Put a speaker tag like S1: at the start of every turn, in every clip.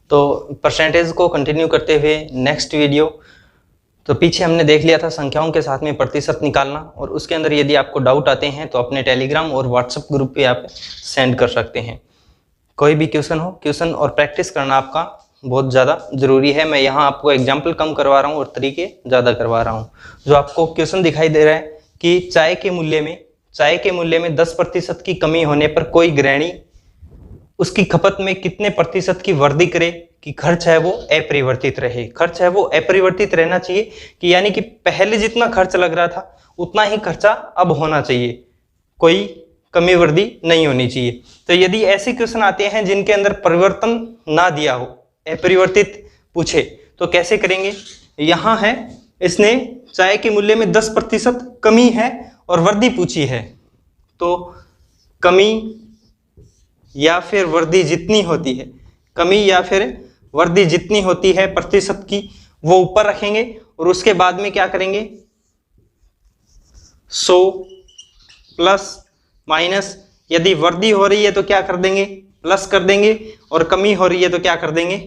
S1: तो परसेंटेज को कंटिन्यू करते हुए नेक्स्ट वीडियो, तो पीछे हमने देख लिया था संख्याओं के साथ में प्रतिशत निकालना, और उसके अंदर यदि आपको डाउट आते हैं तो अपने टेलीग्राम और व्हाट्सएप ग्रुप पे आप सेंड कर सकते हैं। कोई भी क्वेश्चन हो, क्वेश्चन और प्रैक्टिस करना आपका बहुत ज़्यादा ज़रूरी है। मैं यहाँ आपको एग्जाम्पल कम करवा रहा हूँ और तरीके ज़्यादा करवा रहा हूँ। जो आपको क्वेश्चन दिखाई दे रहा है कि चाय के मूल्य में 10% की कमी होने पर कोई गृहिणी उसकी खपत में कितने प्रतिशत की वृद्धि करे कि खर्च है वो अपरिवर्तित रहे। खर्च है वो अपरिवर्तित रहना चाहिए कि यानी कि पहले जितना खर्च लग रहा था उतना ही खर्चा अब होना चाहिए, कोई कमी वृद्धि नहीं होनी चाहिए। तो यदि ऐसे क्वेश्चन आते हैं जिनके अंदर परिवर्तन ना दिया हो, अपरिवर्तित पूछे, तो कैसे करेंगे। यहाँ है, इसने चाय के मूल्य में 10% कमी है और वृद्धि पूछी है, तो कमी या फिर वृद्धि जितनी होती है, कमी या फिर वृद्धि जितनी होती है प्रतिशत की, वो ऊपर रखेंगे और उसके बाद में क्या करेंगे 100 प्लस माइनस, यदि वृद्धि हो रही है तो क्या कर देंगे प्लस कर देंगे, और कमी हो रही है तो क्या कर देंगे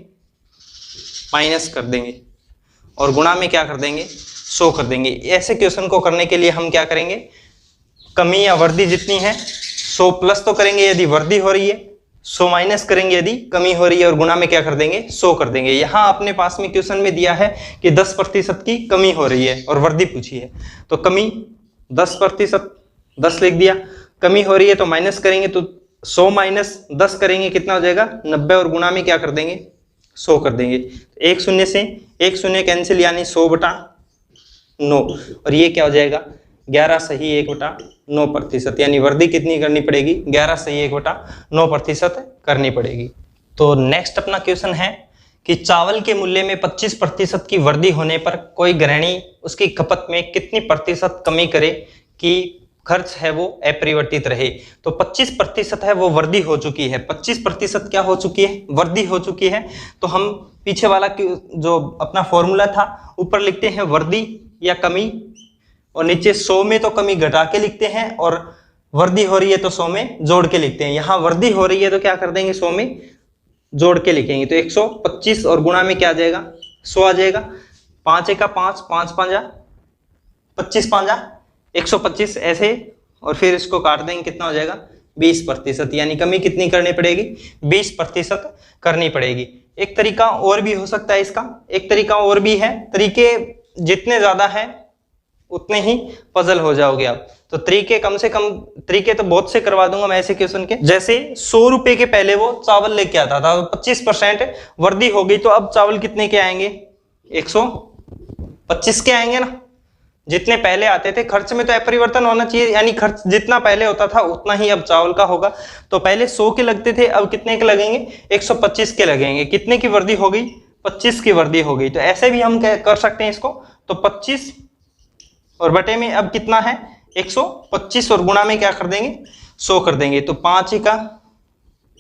S1: माइनस कर देंगे, और गुणा में क्या कर देंगे 100 कर देंगे। ऐसे क्वेश्चन को करने के लिए हम क्या करेंगे, कमी या वृद्धि जितनी है 100 प्लस तो करेंगे यदि वृद्धि हो रही है, 100 माइनस करेंगे यदि कमी हो रही है, और गुणा में क्या कर देंगे 100 कर देंगे। यहाँ अपने पास में क्वेश्चन में दिया है कि 10% की कमी हो रही है और वृद्धि पूछी है, तो कमी 10%, 10 लिख दिया, कमी हो रही है तो माइनस करेंगे, तो 100 माइनस 10 करेंगे कितना हो जाएगा 90, और गुणा में क्या कर देंगे 100 कर देंगे। एक शून्य से एक शून्य कैंसिल, यानी 100/9, और ये क्या हो जाएगा 11 सही 1/9%, यानी वृद्धि कितनी करनी पड़ेगी 11 सही 1/9% करनी पड़ेगी। तो नेक्स्ट अपना क्वेश्चन है कि चावल के मूल्य में 25% की वृद्धि होने पर कोई गृहिणी उसकी खपत में कितनी प्रतिशत कमी करे कि खर्च है वो अपरिवर्तित रहे। तो 25% है वो वृद्धि हो चुकी है, 25% क्या हो चुकी है वृद्धि हो चुकी है। तो हम पीछे वाला जो अपना फॉर्मूला था ऊपर लिखते हैं वृद्धि या कमी, और नीचे 100 में तो कमी घटा के लिखते हैं, और वृद्धि हो रही है तो 100 में जोड़ के लिखते हैं। यहाँ वृद्धि हो रही है तो क्या कर देंगे 100 में जोड़ के लिखेंगे, तो 125 और गुणा में क्या आ जाएगा 100 आ जाएगा। 5 एका 5, 5 5 25 5 125 ऐसे, और फिर इसको काट देंगे कितना हो जाएगा 20%, यानी कमी कितनी करनी पड़ेगी 20% करनी पड़ेगी। एक तरीका और भी हो सकता है इसका, एक तरीका और भी है, तरीके जितने ज्यादा है उतने ही पजल हो जाओगे आप। तो तरीके कम से कम, तरीके तो बहुत से करवा दूंगा मैं ऐसे क्वेश्चन के। जैसे 100 रुपए के पहले वो चावल लेके आता था, 25% वृद्धि हो गई, तो अब चावल कितने के आएंगे 125 के आएंगे ना। जितने पहले आते थे, खर्च में तो अपरिवर्तन होना चाहिए, यानी खर्च जितना पहले होता था उतना ही अब चावल का होगा। तो पहले 100 के लगते थे, अब कितने के लगेंगे 125 के लगेंगे। कितने की वृद्धि हो गई 25 की वृद्धि हो गई। तो ऐसे भी हम कर सकते हैं इसको, तो 25 और बटे में अब कितना है 125, और गुणा में क्या कर देंगे 100 कर देंगे। तो 5 का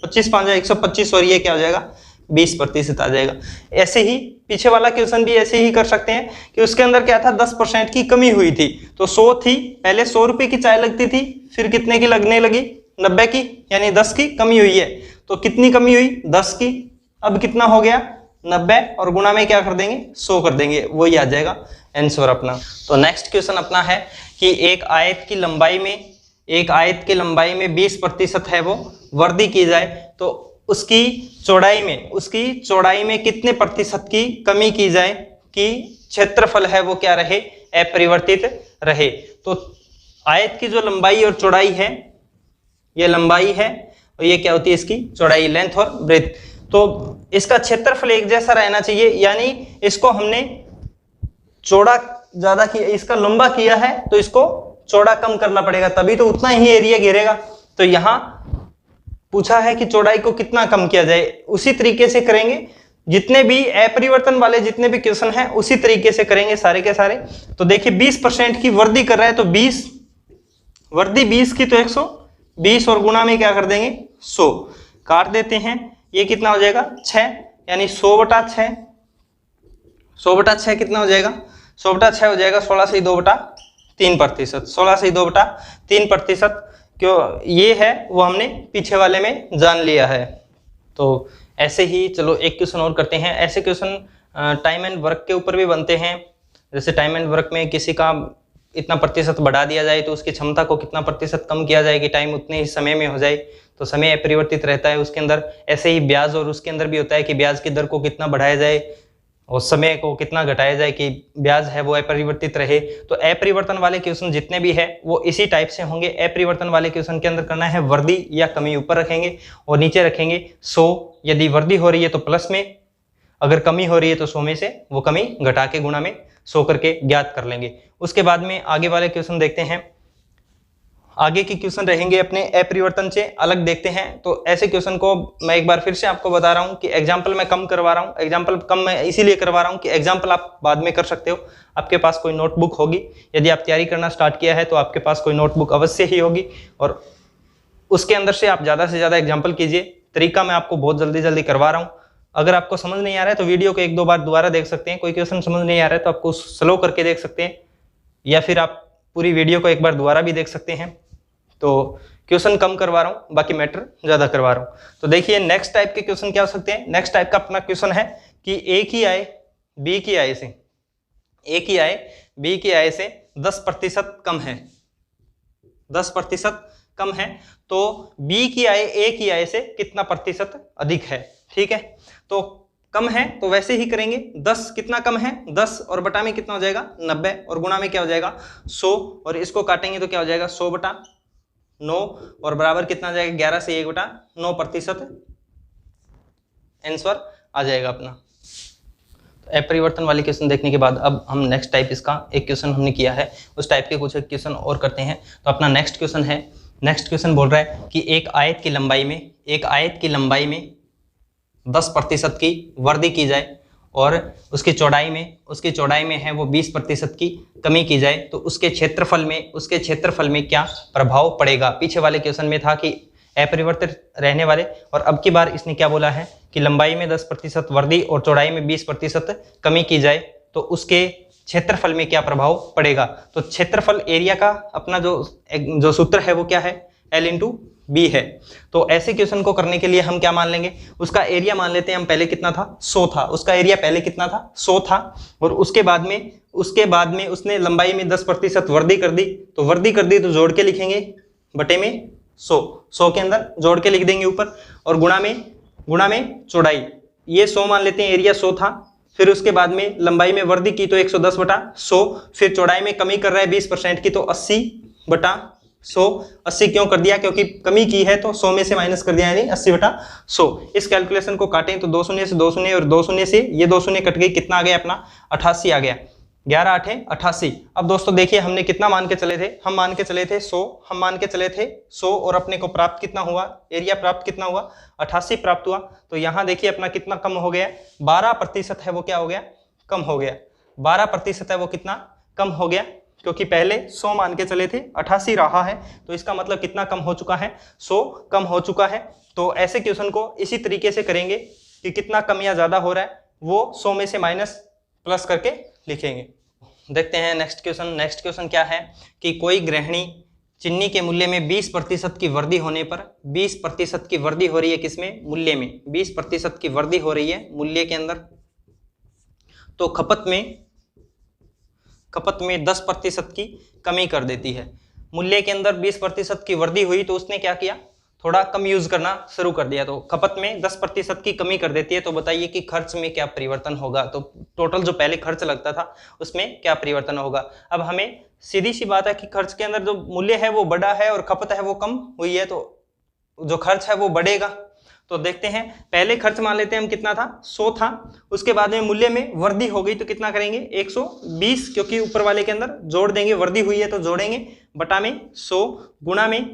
S1: 25 5 125, और ये क्या हो जाएगा 20% आ जाएगा। ऐसे ही पीछे वाला क्वेश्चन भी ऐसे ही कर सकते हैं कि उसके अंदर क्या था 10% की कमी हुई थी, तो 100 थी, पहले 100 रुपए की चाय लगती थी, फिर कितने की लगने लगी 90 की, यानी 10 की कमी हुई है। तो कितनी कमी हुई 10 की, अब कितना हो गया 90, और गुणा में क्या कर देंगे 100 कर देंगे, वही आ जाएगा आंसर अपना। तो नेक्स्ट क्वेश्चन अपना है कि एक आयत की लंबाई में 20% है वो वृद्धि की जाए, तो उसकी चौड़ाई में कितने प्रतिशत की कमी की जाए कि क्षेत्रफल है वो क्या रहे अपरिवर्तित रहे। तो आयत की जो लंबाई और चौड़ाई है, ये लंबाई है और ये क्या होती है इसकी चौड़ाई, लेंथ और ब्रेथ। तो इसका क्षेत्रफल एक जैसा रहना चाहिए, यानी इसको हमने चौड़ा ज्यादा किया, इसका लंबा किया है तो इसको चौड़ा कम करना पड़ेगा, तभी तो उतना ही एरिया घेरेगा। तो यहां पूछा है कि चौड़ाई को कितना कम किया जाए, उसी तरीके से करेंगे। जितने भी अपरिवर्तन वाले जितने भी क्वेश्चन हैं उसी तरीके से करेंगे सारे के सारे। तो देखिए 20% की वृद्धि कर रहा है, तो 20 वृद्धि 20 की तो 120, और गुणा में क्या कर देंगे 100, काट देते हैं, ये कितना हो जाएगा 6, यानी 100/6, 100/6 कितना हो जाएगा 100/6 हो जाएगा 16 से 2/3%, 16 से 2/3%। क्यों ये है वो हमने पीछे वाले में जान लिया है। तो ऐसे ही चलो एक क्वेश्चन और करते हैं। ऐसे क्वेश्चन टाइम एंड वर्क के ऊपर भी बनते हैं। जैसे टाइम एंड वर्क में किसी का इतना प्रतिशत बढ़ा दिया जाए तो उसकी क्षमता को कितना प्रतिशत कम किया जाए कि टाइम उतने ही समय में हो जाए, तो समय अपरिवर्तित रहता है उसके अंदर। ऐसे ही ब्याज और उसके अंदर भी होता है कि ब्याज की दर को कितना बढ़ाया जाए और समय को कितना घटाया जाए कि ब्याज है वो अपरिवर्तित रहे। तो अपरिवर्तन वाले क्वेश्चन जितने भी है वो इसी टाइप से होंगे। अपरिवर्तन वाले क्वेश्चन के अंदर करना है वृद्धि या कमी ऊपर रखेंगे और नीचे रखेंगे 100। यदि वृद्धि हो रही है तो प्लस में, अगर कमी हो रही है तो 100 में से वो कमी घटा के गुणा में 100 करके ज्ञात कर लेंगे। उसके बाद में आगे वाले क्वेश्चन देखते हैं। आगे के क्वेश्चन रहेंगे अपने अपरिवर्तन से अलग देखते हैं। तो ऐसे क्वेश्चन को मैं एक बार फिर से आपको बता रहा हूं कि एग्जाम्पल मैं कम करवा रहा हूं। एग्जाम्पल कम मैं इसीलिए करवा रहा हूं कि एग्जाम्पल आप बाद में कर सकते हो। आपके पास कोई नोटबुक होगी, यदि आप तैयारी करना स्टार्ट किया है तो आपके पास कोई नोटबुक अवश्य ही होगी और उसके अंदर से आप ज़्यादा से ज़्यादा एग्जाम्पल कीजिए। तरीका मैं आपको बहुत जल्दी जल्दी करवा रहा हूँ। अगर आपको समझ नहीं आ रहा है तो वीडियो को 1-2 बार दोबारा देख सकते हैं। कोई क्वेश्चन समझ नहीं आ रहा है तो आपको स्लो करके देख सकते हैं या फिर आप पूरी वीडियो को एक बार दोबारा भी देख सकते हैं। तो क्वेश्चन कम करवा रहा हूँ, बाकी मैटर ज़्यादा करवा रहा हूँ। तो देखिए नेक्स्ट टाइप के क्वेश्चन क्या हो सकते हैं। नेक्स्ट टाइप का अपना क्वेश्चन है कि ए की आय बी की आय से, ए की आय बी की आय से 10% कम है, 10% कम है, तो बी की आय ए की आय से कितना प्रतिशत अधिक है। ठीक है, तो कम है तो वैसे ही करेंगे। 10 कितना कम है, 10 और बटा में कितना हो जाएगा 90 और गुणा में क्या हो जाएगा 100 और इसको काटेंगे तो क्या हो जाएगा 100/9 और बराबर कितना आ जाएगा 11 से 1/9% आंसर आ जाएगा अपना। तो अपरिवर्तन वाले क्वेश्चन देखने के बाद अब हम नेक्स्ट टाइप, इसका एक क्वेश्चन हमने किया है, उस टाइप के कुछ क्वेश्चन और करते हैं। तो अपना नेक्स्ट क्वेश्चन है, नेक्स्ट क्वेश्चन बोल रहा है कि एक आयत की लंबाई में 10% की वृद्धि की जाए और उसकी चौड़ाई में है वो 20% की कमी की जाए तो उसके क्षेत्रफल में क्या प्रभाव पड़ेगा। पीछे वाले क्वेश्चन में था कि अपरिवर्तित रहने वाले, और अब की बार इसने क्या बोला है कि लंबाई में 10% वृद्धि और चौड़ाई में 20% कमी की जाए तो उसके क्षेत्रफल में क्या प्रभाव पड़ेगा। तो क्षेत्रफल एरिया का अपना जो सूत्र है वो क्या है, L/B है। तो ऐसे क्वेश्चन को करने के लिए हम क्या मान लेंगे, उसका एरिया मान लेते हैं हम। पहले कितना था 100 था, उसका एरिया पहले कितना था 100 था और उसके बाद में उसने लंबाई में 10% वृद्धि कर दी, तो जोड़ के लिखेंगे बटे में 100 के अंदर जोड़ के लिख देंगे ऊपर और गुणा में चौड़ाई, ये 100 मान लेते हैं, एरिया 100 था। फिर उसके बाद में लंबाई में वृद्धि की तो 110/100, फिर चौड़ाई में कमी कर रहा है 20% की तो 80/100। 80 क्यों कर दिया, क्योंकि कमी की है तो 100 में से माइनस कर दिया, यानी 80/100। इस कैलकुलेशन को काटें तो 2 शून्य से 2 शून्य और 2 शून्य से ये 2 शून्य कट गई, कितना आ गया अपना 88 आ गया, 11×8=88। अब दोस्तों देखिए हमने कितना मान के चले थे, हम मान के चले थे 100 और अपने को प्राप्त कितना हुआ, एरिया प्राप्त कितना हुआ 88 प्राप्त हुआ। तो यहाँ देखिए अपना कितना कम हो गया, 12% है वो क्या हो गया, कम हो गया। 12% है वो कितना कम हो गया, क्योंकि पहले 100 मान के चले थे, 88 रहा है, तो इसका मतलब कितना कम हो चुका है, 100 कम हो चुका है। तो ऐसे क्वेश्चन को इसी तरीके से करेंगे कि कितना कम या ज्यादा हो रहा है वो 100 में से माइनस प्लस करके लिखेंगे। देखते हैं नेक्स्ट क्वेश्चन क्या है कि कोई गृहिणी चीनी के मूल्य में 20% की वृद्धि होने पर, 20% की वृद्धि हो रही है किसमें, मूल्य में 20% की वृद्धि हो रही है मूल्य के अंदर, तो खपत में 10% की कमी कर देती है। मूल्य के अंदर 20% की वृद्धि हुई तो उसने क्या किया, थोड़ा कम यूज करना शुरू कर दिया, तो खपत में 10% की कमी कर देती है। तो बताइए कि खर्च में क्या परिवर्तन होगा, तो टोटल जो पहले खर्च लगता था उसमें क्या परिवर्तन होगा। अब हमें सीधी सी बात है कि खर्च के अंदर जो मूल्य है वो बढ़ा है और खपत है वो कम हुई है, तो जो खर्च है वो बढ़ेगा। तो देखते हैं, पहले खर्च मान लेते हैं हम कितना था 100 था, उसके बाद में मूल्य में वृद्धि हो गई तो कितना करेंगे 120, क्योंकि ऊपर वाले के अंदर जोड़ देंगे, वृद्धि हुई है तो जोड़ेंगे, बटा में 100, गुणा में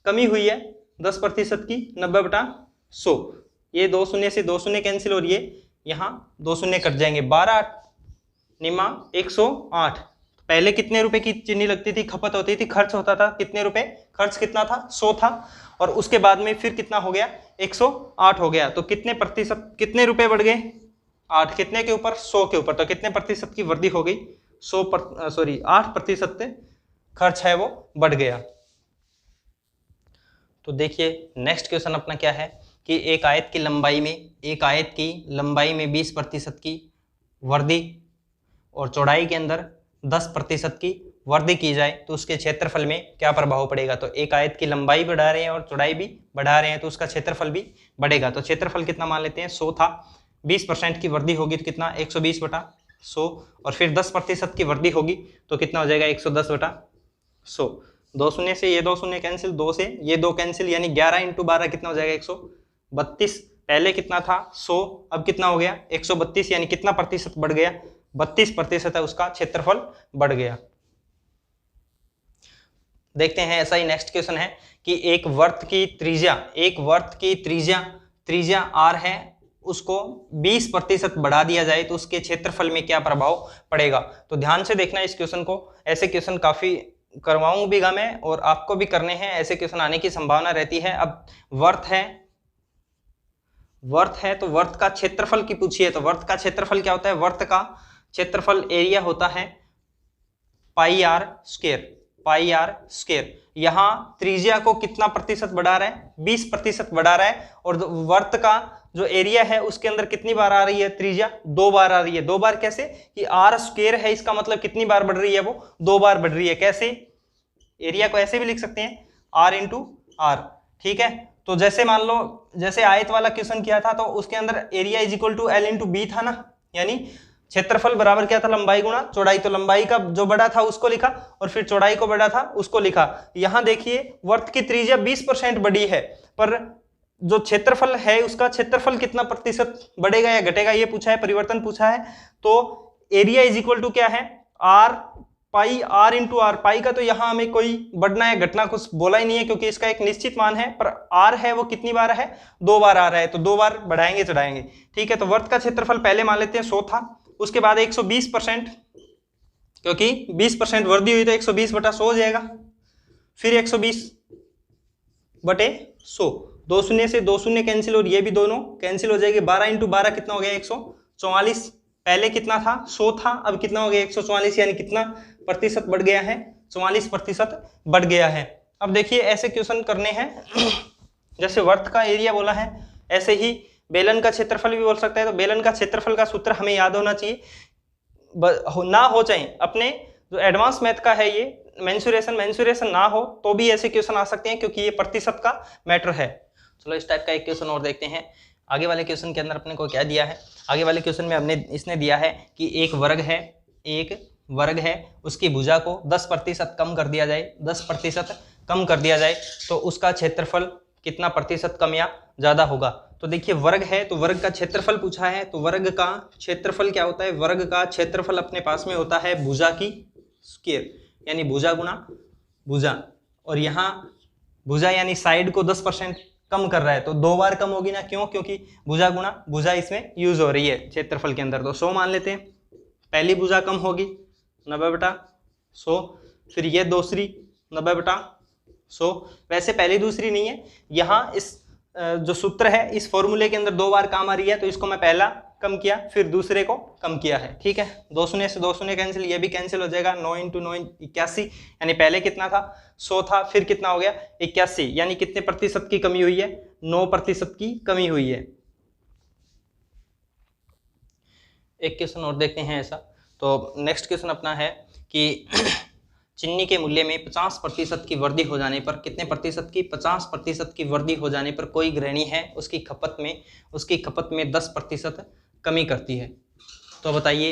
S1: कमी हुई है 10% की 90/100। ये 2 शून्य से 2 शून्य कैंसिल हो रही है, यहाँ 2 शून्य कट जाएंगे, 12×108। पहले कितने रुपए की चीनी लगती थी, खपत होती थी, खर्च होता था कितने रुपए, खर्च कितना था 100 था, और उसके बाद में फिर कितना हो गया 108 हो गया, तो कितने रुपए बढ़ गए 8, कितने के ऊपर 100 के ऊपर, तो कितने प्रतिशत की वृद्धि हो गई 8% खर्च है वो बढ़ गया। तो देखिए नेक्स्ट क्वेश्चन अपना क्या है कि एक आयत की लंबाई में 20% की वृद्धि और चौड़ाई के अंदर 10% की वृद्धि की जाए तो उसके क्षेत्रफल में क्या प्रभाव पड़ेगा। तो एक आयत की लंबाई बढ़ा रहे हैं और चौड़ाई भी बढ़ा रहे हैं तो उसका क्षेत्रफल भी बढ़ेगा। तो क्षेत्रफल कितना मान लेते हैं, 100 था, 20% की वृद्धि होगी तो कितना, 120/100, और फिर 10% की वृद्धि होगी तो कितना हो जाएगा, 110/100। 2 शून्य से ये 2 शून्य कैंसिल, 2 से ये 2 कैंसिल, यानी 11 × 12 कितना हो जाएगा, 132। पहले कितना था, 100, अब कितना हो गया, 132, यानी कितना प्रतिशत बढ़ गया, 32% है उसका क्षेत्रफल बढ़ गया। देखते हैं ऐसा ही नेक्स्ट क्वेश्चन है कि एक वर्त की त्रिज्या r है, उसको 20% बढ़ा दिया जाए तो उसके क्षेत्रफल में क्या प्रभाव पड़ेगा। तो ध्यान से देखना इस क्वेश्चन को, ऐसे क्वेश्चन काफी करवाऊंगा मैं और आपको भी करने हैं, ऐसे क्वेश्चन आने की संभावना रहती है। अब वर्त है तो वर्त का क्षेत्रफल की पूछिए, तो वर्त का क्षेत्रफल क्या होता है, वर्त का क्षेत्रफल एरिया होता है πr स्क्वायर। यहां त्रिज्या को कितना प्रतिशत बढ़ा रहा है, 20% बढ़ा रहा है, और वर्त का जो एरिया है उसके अंदर कितनी बार आ रही है त्रिज्या, 2 बार आ रही है। 2 बार कैसे कि r स्क्वायर है, इसका मतलब कितनी बार बढ़ रही है, वो 2 बार बढ़ रही है। कैसे, एरिया को ऐसे भी लिख सकते हैं, r × r, ठीक है। तो जैसे मान लो, जैसे आयत वाला क्वेश्चन किया था तो उसके अंदर एरिया = L × b था ना, यानी क्षेत्रफल बराबर क्या था, लंबाई गुणा चौड़ाई। तो लंबाई का जो बड़ा था उसको लिखा और फिर चौड़ाई को बड़ा था उसको लिखा। यहां देखिए वर्त की त्रिज्या 20% बढ़ी है, पर जो क्षेत्रफल है उसका क्षेत्रफल कितना प्रतिशत बढ़ेगा या घटेगा ये पूछा है, परिवर्तन पूछा है। तो एरिया = क्या है, r × r। पाई का तो यहां हमें कोई बढ़ना या घटना कुछ बोला ही नहीं है क्योंकि इसका एक निश्चित मान है, पर r है वो कितनी बार है, 2 बार आ रहा है, तो 2 बार बढ़ाएंगे चढ़ाएंगे, ठीक है। तो वर्त का क्षेत्रफल पहले मान लेते हैं 100 था, उसके बाद 120%, क्योंकि 20% वृद्धि हुई तो 120/100 हो जाएगा, फिर 120/100, 2 शून्य से 2 शून्य कैंसिल और ये भी दोनों कैंसिल हो जाएगी। 12 × 12 कितना हो गया, 144। पहले कितना था, 100 था, अब कितना हो गया, 144, यानी कितना प्रतिशत बढ़ गया है, 44% बढ़ गया है। अब देखिए ऐसे क्वेश्चन करने हैं, जैसे वर्त का एरिया बोला है, ऐसे ही बेलन का क्षेत्रफल भी बोल सकता है। तो बेलन का क्षेत्रफल का सूत्र हमें याद होना चाहिए, ना हो चाहे अपने जो एडवांस मैथ का है ये मेंसुरेशन ना हो तो भी ऐसे क्वेश्चन आ सकते हैं क्योंकि ये प्रतिशत का मैटर है। चलो इस टाइप का एक क्वेश्चन और देखते हैं। आगे वाले क्वेश्चन के अंदर अपने को क्या दिया है, आगे वाले क्वेश्चन में इसने दिया है कि एक वर्ग है, उसकी भुजा को 10% कम कर दिया जाए, 10% कम कर दिया जाए तो उसका क्षेत्रफल कितना प्रतिशत कम या ज्यादा होगा। तो देखिए वर्ग है तो वर्ग का क्षेत्रफल पूछा है, तो वर्ग का क्षेत्रफल क्या होता है, वर्ग का क्षेत्रफल अपने पास में होता है भुजा की स्क्वायर, यानी भुजा गुणा भुजा, और यहाँ भुजा यानी साइड को 10% कम कर रहा है तो 2 बार कम होगी ना, क्यों, क्योंकि भुजा गुणा भुजा इसमें यूज हो रही है क्षेत्रफल के अंदर। तो 100 मान लेते हैं, पहली भुजा कम होगी 90/100, फिर ये दूसरी 90/100। वैसे पहली दूसरी नहीं है, यहाँ इस जो सूत्र है इस फॉर्मूले के अंदर 2 बार काम आ रही है, तो इसको मैं पहला कम किया फिर दूसरे को कम किया है, ठीक है। 2 शून्य से 2 शून्य कैंसिल, ये भी कैंसिल हो जाएगा। 9 × 9 81, यानी पहले कितना था 100 था, फिर कितना हो गया 81, यानी कितने प्रतिशत की कमी हुई है, 9% की कमी हुई है। एक क्वेश्चन और देखते हैं ऐसा। तो नेक्स्ट क्वेश्चन अपना है कि चीनी के मूल्य में 50% की वृद्धि हो जाने पर, कितने प्रतिशत की, 50% की वृद्धि हो जाने पर कोई गृहिणी है उसकी खपत में 10% कमी करती है। तो बताइए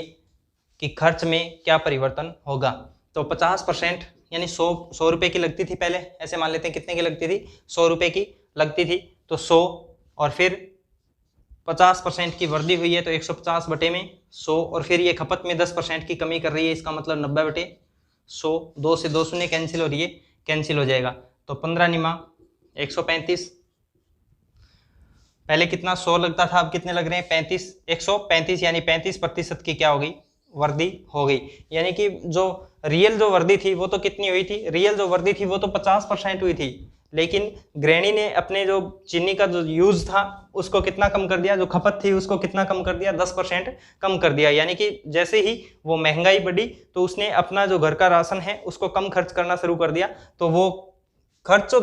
S1: कि खर्च में क्या परिवर्तन होगा। तो 50% यानी 100 रुपए की लगती थी पहले, ऐसे मान लेते हैं कितने की लगती थी, 100 रुपए की लगती थी, तो 100 और फिर 50% की वृद्धि हुई है तो 150/100, और फिर ये खपत में 10% की कमी कर रही है, इसका मतलब 90/100। 2 से 2 शून्य कैंसिल और ये कैंसिल हो जाएगा, तो 15 निमा 135। पहले कितना 100 लगता था, अब कितने लग रहे हैं 35, 135, यानी 35% की क्या हो गई, वृद्धि हो गई। यानी कि जो रियल जो वृद्धि थी वो तो कितनी हुई थी, रियल जो वृद्धि थी वो तो 50% हुई थी, लेकिन गृहिणी ने अपने जो चीनी का जो यूज था उसको कितना कम कर दिया, जो खपत थी उसको कितना कम कर दिया, 10% कम कर दिया। यानी कि जैसे ही वो महंगाई बढ़ी तो उसने अपना जो घर का राशन है उसको कम खर्च करना शुरू कर दिया, तो वो खर्च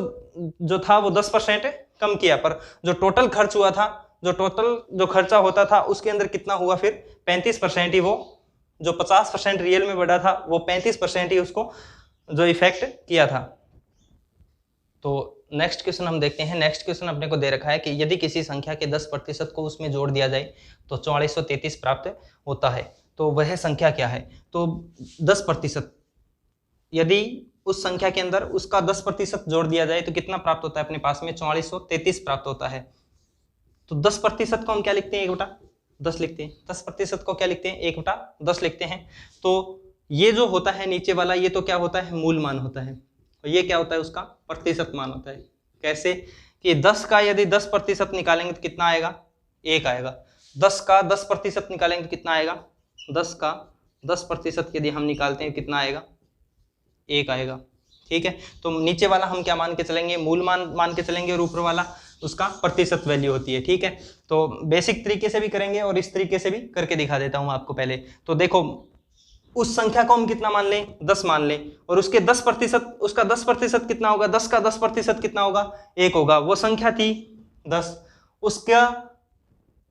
S1: जो था वो 10% कम किया, पर जो टोटल खर्च हुआ था, जो खर्चा होता था उसके अंदर कितना हुआ फिर 35% ही, वो जो 50% रियल में बढ़ा था वो 35% ही उसको जो इफेक्ट किया था। तो नेक्स्ट क्वेश्चन हम देखते हैं। नेक्स्ट क्वेश्चन अपने को दे रखा है कि यदि किसी संख्या के 10% को उसमें जोड़ दिया जाए तो 4433 प्राप्त होता है, तो वह संख्या क्या है? तो 10%, यदि उस संख्या के अंदर उसका 10% जोड़ दिया जाए तो कितना प्राप्त होता है अपने पास में? 4433 प्राप्त होता है। तो 10% को हम क्या लिखते हैं? 1/10 लिखते हैं। 10% को क्या लिखते हैं? 1/10 लिखते हैं। तो ये जो होता है नीचे वाला, ये तो क्या होता है? मूल मान होता है, और ये क्या होता है? उसका प्रतिशत मान होता है। कैसे कि 10 का यदि 10% निकालेंगे तो कितना आएगा? 1 आएगा। 10 का 10% निकालेंगे तो कितना आएगा? 10 का 10% यदि हम निकालते हैं कितना आएगा? 1 आएगा। ठीक है, तो नीचे वाला हम क्या मान के चलेंगे? मूल मान के चलेंगे, और ऊपर वाला उसका प्रतिशत वैल्यू होती है। ठीक है, तो बेसिक तरीके से भी करेंगे और इस तरीके से भी करके दिखा देता हूं आपको पहले। तो देखो, उस संख्या को हम कितना मान लें? 10 मान लें, और उसके 10%, उसका 10% कितना होगा? 10 का 10% कितना होगा? 1 होगा। वो संख्या थी 10, उसका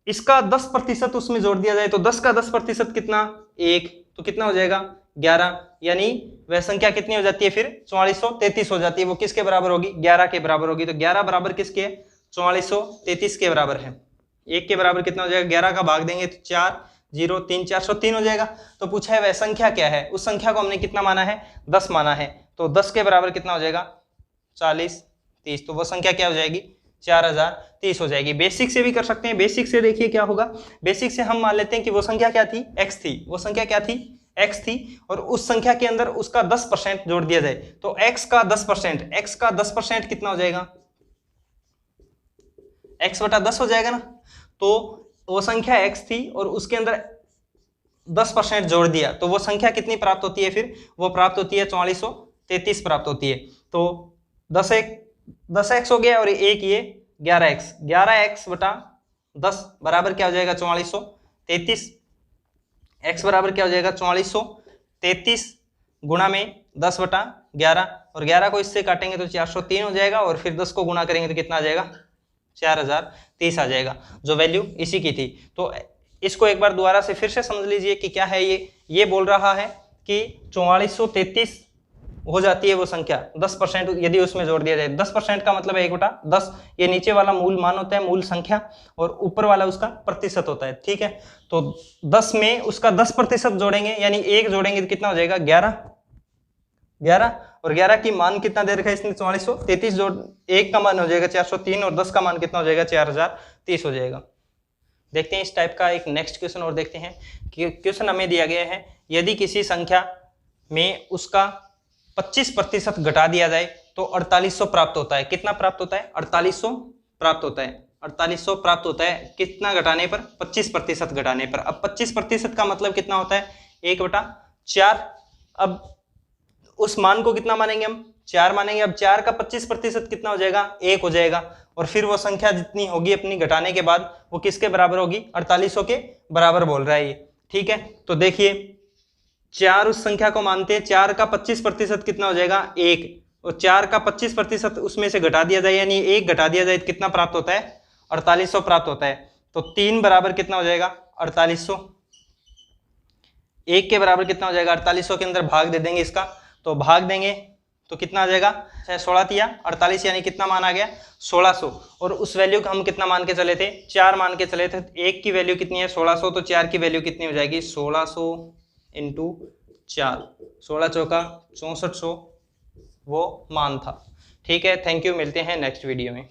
S1: इसका 10% उसमें जोड़ दिया जाए तो 10 का 10% कितना? 1, तो कितना हो जाएगा? 11। यानी वह संख्या कितनी हो जाती है फिर? 4433 हो जाती है। वो किसके बराबर होगी? 11 के बराबर होगी। तो 11 बराबर किसके है? 4433 के बराबर है। 1 के बराबर कितना हो जाएगा? 11 का भाग देंगे तो 4 0 3 403 हो जाएगा। तो पूछा है वह संख्या क्या है? उस संख्या को हमने कितना माना है? 10 माना है। तो 10 के बराबर कितना हो जाएगा? 4030। तो वो संख्या क्या हो जाएगी? 4030 हो जाएगी। बेसिक से भी कर सकते हैं। बेसिक से देखिए क्या होगा। बेसिक से हम मान लेते हैं कि वो संख्या क्या थी? x थी। वो संख्या क्या थी? x थी, और उस संख्या के अंदर उसका 10% जोड़ दिया जाए तो x का 10% कितना हो जाएगा? x/10 हो जाएगा ना। तो वो संख्या x थी और उसके अंदर 10% जोड़ दिया तो वो संख्या कितनी प्राप्त होती है फिर? वो प्राप्त होती है 4433 प्राप्त होती है। तो 10x हो गया, और एक ये 11x। 11x/10 बराबर क्या हो जाएगा? 4433। x बराबर क्या हो जाएगा? 4433 गुणा में 10/11, और 11 को इससे काटेंगे तो 403 हो जाएगा, और फिर 10 को गुणा करेंगे तो कितना आ जाएगा? 4030 आ जाएगा, जो वैल्यू इसी की थी। तो इसको एक बार दोबारा से फिर से समझ लीजिए कि क्या है ये बोल रहा है कि 4433 हो जाती है वो संख्या 10% यदि उसमें जोड़ दिया जाए। 10% का मतलब है 1/10। ये नीचे वाला मूल मान होता है, मूल संख्या, और ऊपर वाला उसका प्रतिशत होता है। ठीक है, तो 10 में उसका 10% जोड़ेंगे, यानी 1 जोड़ेंगे तो कितना हो जाएगा? 11, और 11 की मान कितना दे रखा है इसने? 4433, जोड़ 1 का मान हो जाएगा 403, और 10 का मान कितना हो जाएगा? 4030 हो जाएगा। देखते हैं इस टाइप का एक नेक्स्ट क्वेश्चन और देखते हैं कि क्वेश्चन हमें दिया गया है, यदि किसी संख्या में उसका 25% घटा दिया जाए तो 4800 प्राप्त होता है। कितना प्राप्त होता है? 4800 प्राप्त होता है। 4800 प्राप्त होता है कितना घटाने पर? 25% घटाने पर। अब 25% का मतलब कितना होता है? 1/4। अब उस मान को कितना मानेंगे हम? 4 मानेंगे। अब 4 का 25% कितना हो जाएगा? 1 हो जाएगा, और फिर वो संख्या जितनी होगी अपनी घटाने के बाद वो किसके बराबर होगी? 4800 के बराबर बोल रहा है ये। ठीक है, तो देखिए 4 उस संख्या को मानते हैं। 4 का 25% कितना हो जाएगा? 1, और 4 का 25% उसमें से घटा दिया जाए, यानी 1 घटा दिया जाए तो कितना प्राप्त होता है? 4800 प्राप्त होता है। तो 3 बराबर कितना हो जाएगा? 4800। 1 के बराबर कितना हो जाएगा? 4800 के अंदर भाग दे देंगे इसका, तो भाग देंगे तो कितना आ जाएगा? 16 या 48, यानी कितना मान आ गया? 1600। और उस वैल्यू को हम कितना मान के चले थे? 4 मान के चले थे। 1 की वैल्यू कितनी है? 1600, तो 4 की वैल्यू कितनी हो जाएगी? 1600 इंटू 4, 16 चौका 6400 वो मान था। ठीक है, थैंक यू, मिलते हैं नेक्स्ट वीडियो में।